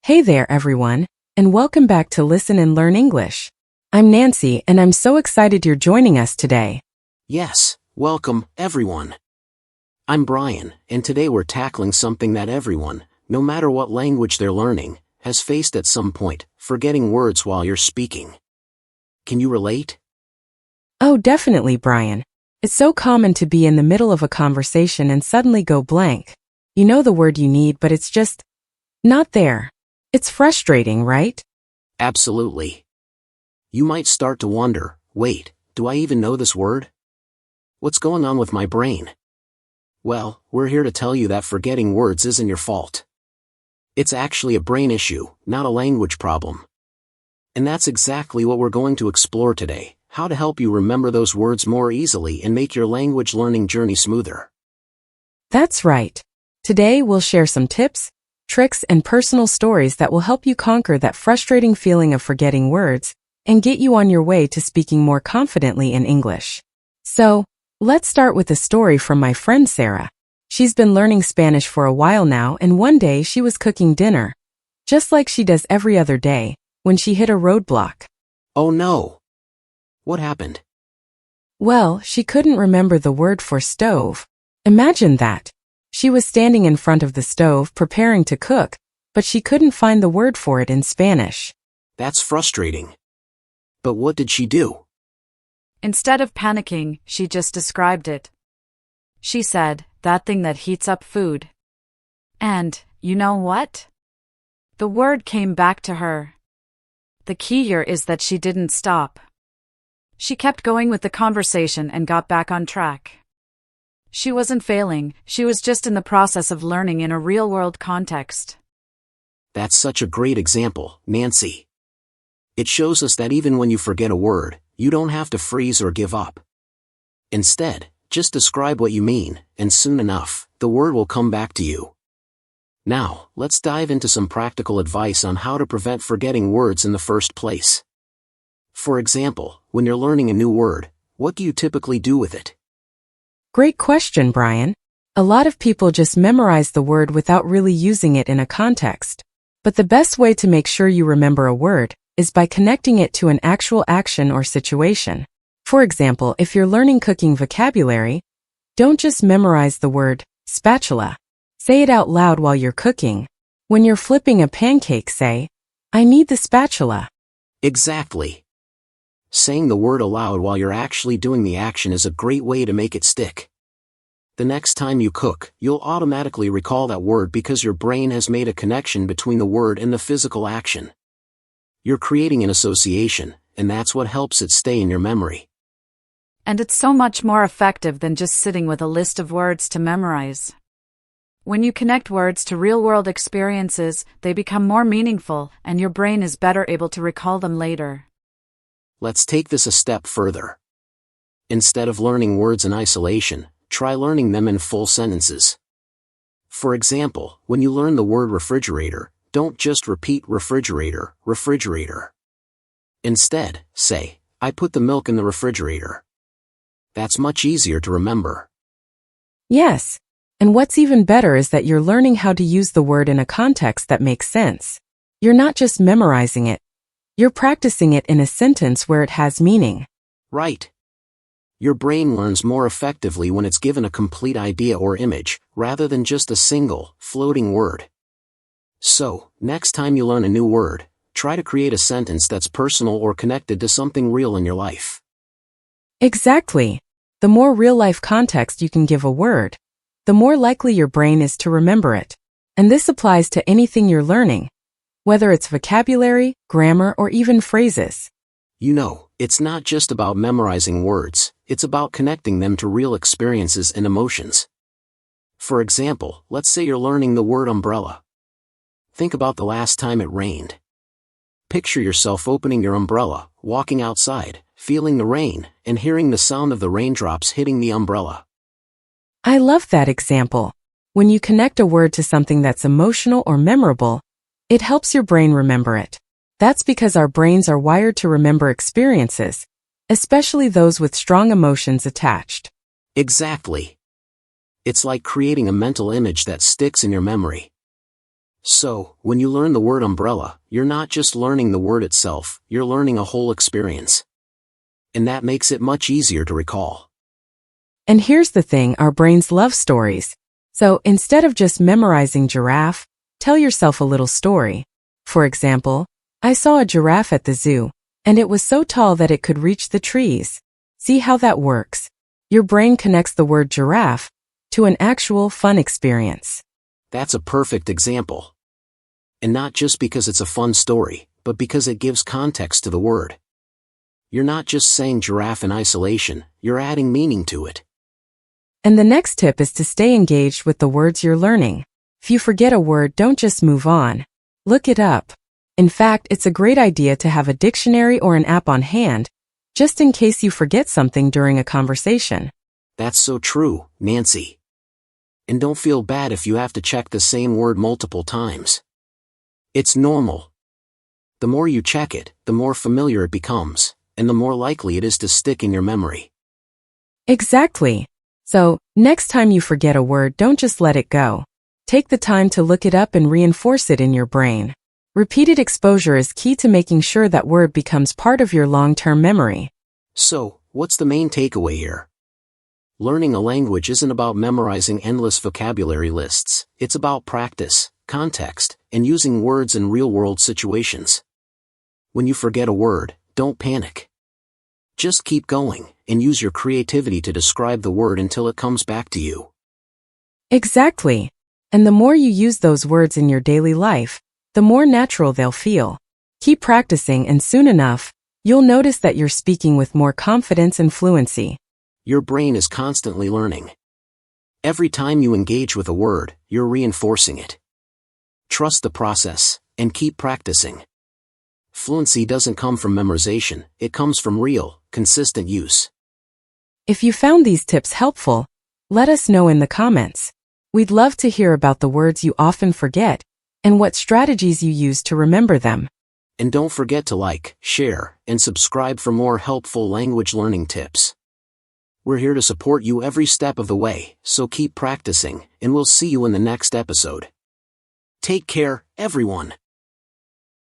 Hey there, everyone, and welcome back to Listen and Learn English. I'm Nancy, and I'm so excited you're joining us today. Yes, welcome, everyone. I'm Brian, and today we're tackling something that everyone, no matter what language they're learning, has faced at some point: forgetting words while you're speaking. Can you relate? Oh, definitely, Brian. It's so common to be in the middle of a conversation and suddenly go blank. You know the word you need, but it's just not there. It's frustrating, right? Absolutely. You might start to wonder, wait, do I even know this word? What's going on with my brain? Well, we're here to tell you that forgetting words isn't your fault. It's actually a brain issue, not a language problem. And that's exactly what we're going to explore today: how to help you remember those words more easily and make your language learning journey smoother. That's right. Today we'll share some tips, tricks, and personal stories that will help you conquer that frustrating feeling of forgetting words and get you on your way to speaking more confidently in English. So, let's start with a story from my friend Sarah. She's been learning Spanish for a while now, and one day she was cooking dinner, just like she does every other day, when she hit a roadblock. Oh no! What happened? Well, she couldn't remember the word for stove. Imagine that. She was standing in front of the stove preparing to cook, but she couldn't find the word for it in Spanish. That's frustrating. But what did she do? Instead of panicking, she just described it. She said, "That thing that heats up food." And, you know what? The word came back to her. The key here is that she didn't stop. She kept going with the conversation and got back on track. She wasn't failing, she was just in the process of learning in a real-world context. That's such a great example, Nancy. It shows us that even when you forget a word, you don't have to freeze or give up. Instead, just describe what you mean, and soon enough, the word will come back to you. Now, let's dive into some practical advice on how to prevent forgetting words in the first place. For example, when you're learning a new word, what do you typically do with it? Great question, Brian. A lot of people just memorize the word without really using it in a context. But the best way to make sure you remember a word is by connecting it to an actual action or situation. For example, if you're learning cooking vocabulary, don't just memorize the word spatula. Say it out loud while you're cooking. When you're flipping a pancake, say, "I need the spatula." Exactly. Saying the word aloud while you're actually doing the action is a great way to make it stick. The next time you cook, you'll automatically recall that word because your brain has made a connection between the word and the physical action. You're creating an association, and that's what helps it stay in your memory. And it's so much more effective than just sitting with a list of words to memorize. When you connect words to real-world experiences, they become more meaningful, and your brain is better able to recall them later. Let's take this a step further. Instead of learning words in isolation, try learning them in full sentences. For example, when you learn the word refrigerator, don't just repeat refrigerator, refrigerator. Instead, say, "I put the milk in the refrigerator." That's much easier to remember. Yes. And what's even better is that you're learning how to use the word in a context that makes sense. You're not just memorizing it. You're practicing it in a sentence where it has meaning. Right. Your brain learns more effectively when it's given a complete idea or image, rather than just a single, floating word. So, next time you learn a new word, try to create a sentence that's personal or connected to something real in your life. Exactly. The more real-life context you can give a word, the more likely your brain is to remember it. And this applies to anything you're learning, whether it's vocabulary, grammar, or even phrases. You know, it's not just about memorizing words, it's about connecting them to real experiences and emotions. For example, let's say you're learning the word umbrella. Think about the last time it rained. Picture yourself opening your umbrella, walking outside, feeling the rain, and hearing the sound of the raindrops hitting the umbrella. I love that example. When you connect a word to something that's emotional or memorable, it helps your brain remember it. That's because our brains are wired to remember experiences, especially those with strong emotions attached. Exactly. It's like creating a mental image that sticks in your memory. So, when you learn the word umbrella, you're not just learning the word itself, you're learning a whole experience. And that makes it much easier to recall. And here's the thing, our brains love stories. So instead of just memorizing giraffe, tell yourself a little story. For example, I saw a giraffe at the zoo, and it was so tall that it could reach the trees. See how that works? Your brain connects the word giraffe to an actual fun experience. That's a perfect example. And not just because it's a fun story, but because it gives context to the word. You're not just saying giraffe in isolation, you're adding meaning to it. And the next tip is to stay engaged with the words you're learning. If you forget a word, don't just move on. Look it up. In fact, it's a great idea to have a dictionary or an app on hand, just in case you forget something during a conversation. That's so true, Nancy. And don't feel bad if you have to check the same word multiple times. It's normal. The more you check it, the more familiar it becomes, and the more likely it is to stick in your memory. Exactly. So, next time you forget a word, don't just let it go. Take the time to look it up and reinforce it in your brain. Repeated exposure is key to making sure that word becomes part of your long-term memory. So, what's the main takeaway here? Learning a language isn't about memorizing endless vocabulary lists, it's about practice, context, and using words in real-world situations. When you forget a word, don't panic. Just keep going, and use your creativity to describe the word until it comes back to you. Exactly. And the more you use those words in your daily life, the more natural they'll feel. Keep practicing, and soon enough, you'll notice that you're speaking with more confidence and fluency. Your brain is constantly learning. Every time you engage with a word, you're reinforcing it. Trust the process, and keep practicing. Fluency doesn't come from memorization, it comes from real, consistent use. If you found these tips helpful, let us know in the comments. We'd love to hear about the words you often forget, and what strategies you use to remember them. And don't forget to like, share, and subscribe for more helpful language learning tips. We're here to support you every step of the way, so keep practicing, and we'll see you in the next episode. Take care, everyone.